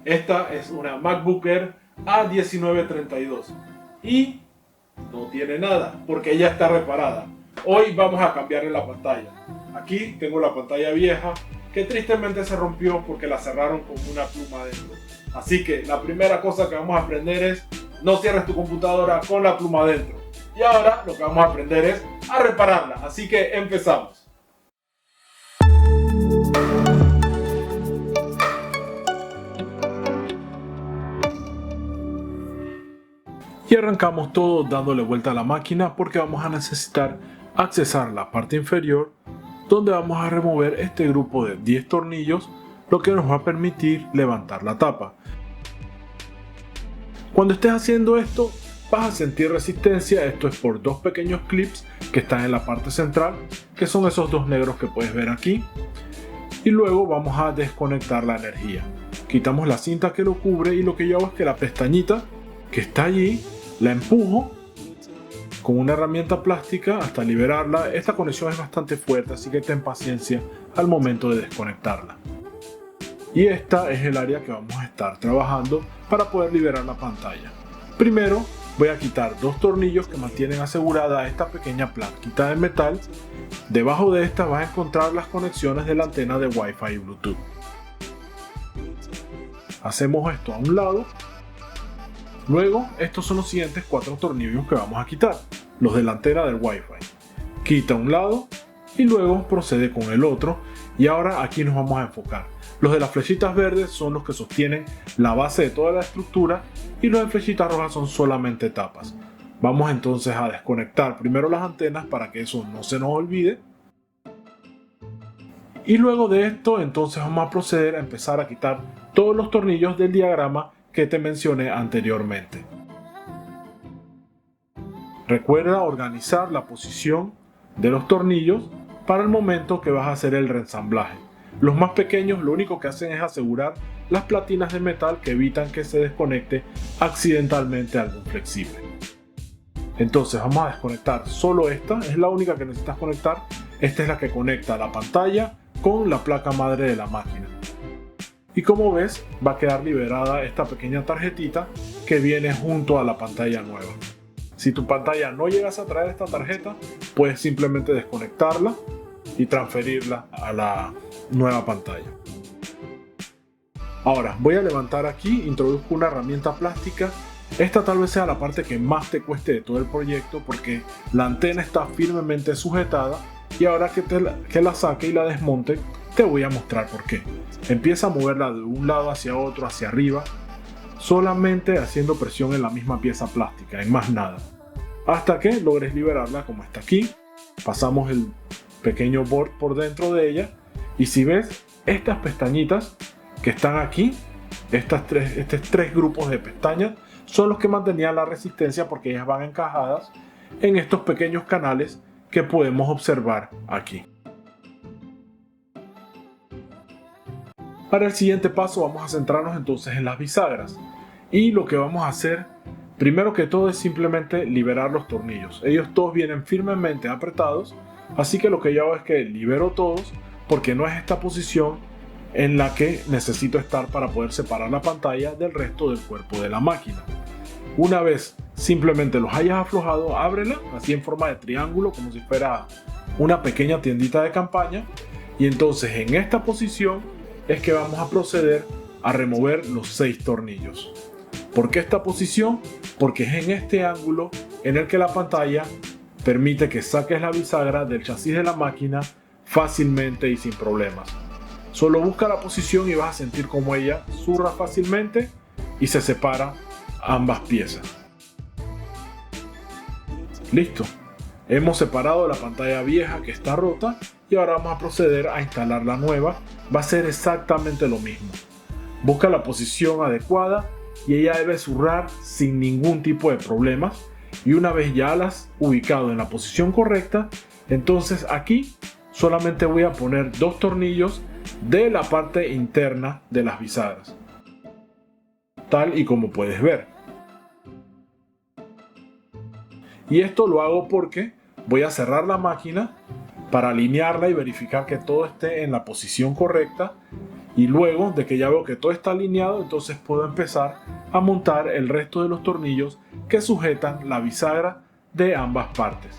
Esta es una MacBook Air A1932 y no tiene nada porque ya está reparada. Hoy vamos a cambiarle la pantalla. Aquí tengo la pantalla vieja que tristemente se rompió porque la cerraron con una pluma adentro. Así que la primera cosa que vamos a aprender es: no cierres tu computadora con la pluma adentro. Y ahora lo que vamos a aprender es a repararla. Así que empezamos. Y arrancamos todo dándole vuelta a la máquina porque vamos a necesitar accesar la parte inferior, donde vamos a remover este grupo de 10 tornillos, lo que nos va a permitir levantar la tapa. Cuando estés haciendo esto vas a sentir resistencia. Esto es por dos pequeños clips que están en la parte central, que son esos dos negros que puedes ver aquí. Y luego vamos a desconectar la energía. Quitamos la cinta que lo cubre y lo que yo hago es que la pestañita que está allí la empujo con una herramienta plástica hasta liberarla. Esta conexión es bastante fuerte, así que ten paciencia al momento de desconectarla. Y esta es el área que vamos a estar trabajando para poder liberar la pantalla. Primero voy a quitar dos tornillos que mantienen asegurada esta pequeña plaquita de metal. Debajo de esta vas a encontrar las conexiones de la antena de Wi-Fi y Bluetooth. Hacemos esto a un lado. Luego, estos son los siguientes cuatro tornillos que vamos a quitar, los de la antena del Wi-Fi. Quita un lado y luego procede con el otro. Y ahora aquí nos vamos a enfocar. Los de las flechitas verdes son los que sostienen la base de toda la estructura y los de flechitas rojas son solamente tapas. Vamos entonces a desconectar primero las antenas para que eso no se nos olvide. Y luego de esto entonces vamos a proceder a empezar a quitar todos los tornillos del diagrama que te mencioné anteriormente. Recuerda organizar la posición de los tornillos para el momento que vas a hacer el reensamblaje. Los más pequeños lo único que hacen es asegurar las platinas de metal que evitan que se desconecte accidentalmente algún flexible. Entonces vamos a desconectar solo esta, es la única que necesitas conectar. Esta es la que conecta la pantalla con la placa madre de la máquina. Y como ves, va a quedar liberada esta pequeña tarjetita que viene junto a la pantalla nueva. Si tu pantalla no llegas a traer esta tarjeta, puedes simplemente desconectarla y transferirla a la nueva pantalla. Ahora voy a levantar aquí, introduzco una herramienta plástica. Esta tal vez sea la parte que más te cueste de todo el proyecto porque la antena está firmemente sujetada y ahora que la saque y la desmonte te voy a mostrar por qué. Empieza a moverla de un lado hacia otro, hacia arriba, solamente haciendo presión en la misma pieza plástica, en más nada, hasta que logres liberarla como está aquí. Pasamos el pequeño board por dentro de ella y si ves estas pestañitas que están aquí, estos tres grupos de pestañas son los que mantenían la resistencia porque ellas van encajadas en estos pequeños canales que podemos observar aquí. Para el siguiente paso vamos a centrarnos entonces en las bisagras y lo que vamos a hacer primero que todo es simplemente liberar los tornillos. Ellos todos vienen firmemente apretados, así que lo que yo hago es que libero todos porque no es esta posición en la que necesito estar para poder separar la pantalla del resto del cuerpo de la máquina. Una vez simplemente los hayas aflojado, ábrela así en forma de triángulo como si fuera una pequeña tiendita de campaña y entonces en esta posición es que vamos a proceder a remover los 6 tornillos. ¿Por qué esta posición? Porque es en este ángulo en el que la pantalla permite que saques la bisagra del chasis de la máquina fácilmente y sin problemas. Solo busca la posición y vas a sentir como ella zurra fácilmente y se separa ambas piezas. Listo. Hemos separado la pantalla vieja que está rota y ahora vamos a proceder a instalar la nueva. Va a ser exactamente lo mismo. Busca la posición adecuada y ella debe zurrar sin ningún tipo de problemas. Y una vez ya las ubicado en la posición correcta, entonces aquí solamente voy a poner dos tornillos de la parte interna de las bisagras, tal y como puedes ver. Y esto lo hago porque voy a cerrar la máquina para alinearla y verificar que todo esté en la posición correcta Y luego de que ya veo que todo está alineado, entonces puedo empezar a montar el resto de los tornillos que sujetan la bisagra de ambas partes.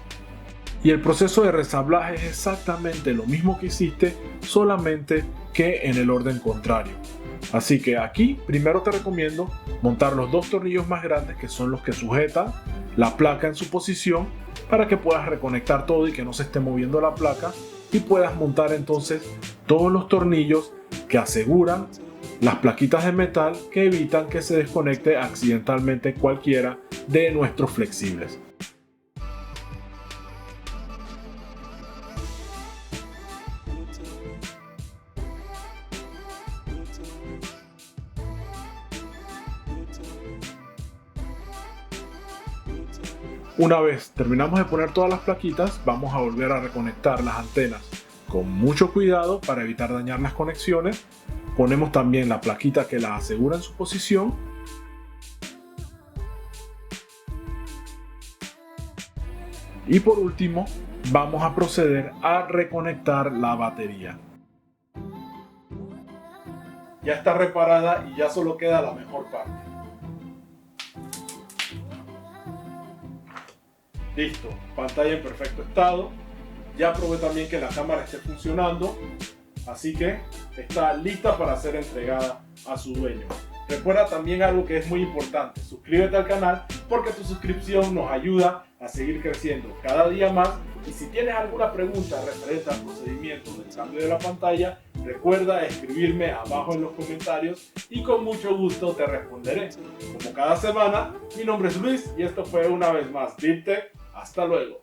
Y el proceso de resablaje es exactamente lo mismo que hiciste, solamente que en el orden contrario. Así que aquí primero te recomiendo montar los dos tornillos más grandes, que son los que sujetan la placa en su posición, para que puedas reconectar todo y que no se esté moviendo la placa, y puedas montar entonces todos los tornillos que aseguran las plaquitas de metal, que evitan que se desconecte accidentalmente cualquiera de nuestros flexibles. Una vez terminamos de poner todas las plaquitas, vamos a volver a reconectar las antenas con mucho cuidado para evitar dañar las conexiones. Ponemos también la plaquita que las asegura en su posición. Y por último, vamos a proceder a reconectar la batería. Ya está reparada y ya solo queda la mejor parte. Listo, pantalla en perfecto estado. Ya probé también que la cámara esté funcionando, así que está lista para ser entregada a su dueño. Recuerda también algo que es muy importante: suscríbete al canal, porque tu suscripción nos ayuda a seguir creciendo cada día más. Y si tienes alguna pregunta referente al procedimiento del cambio de la pantalla, recuerda escribirme abajo en los comentarios y con mucho gusto te responderé. Como cada semana, mi nombre es Luis y esto fue una vez más DeepTech. Hasta luego.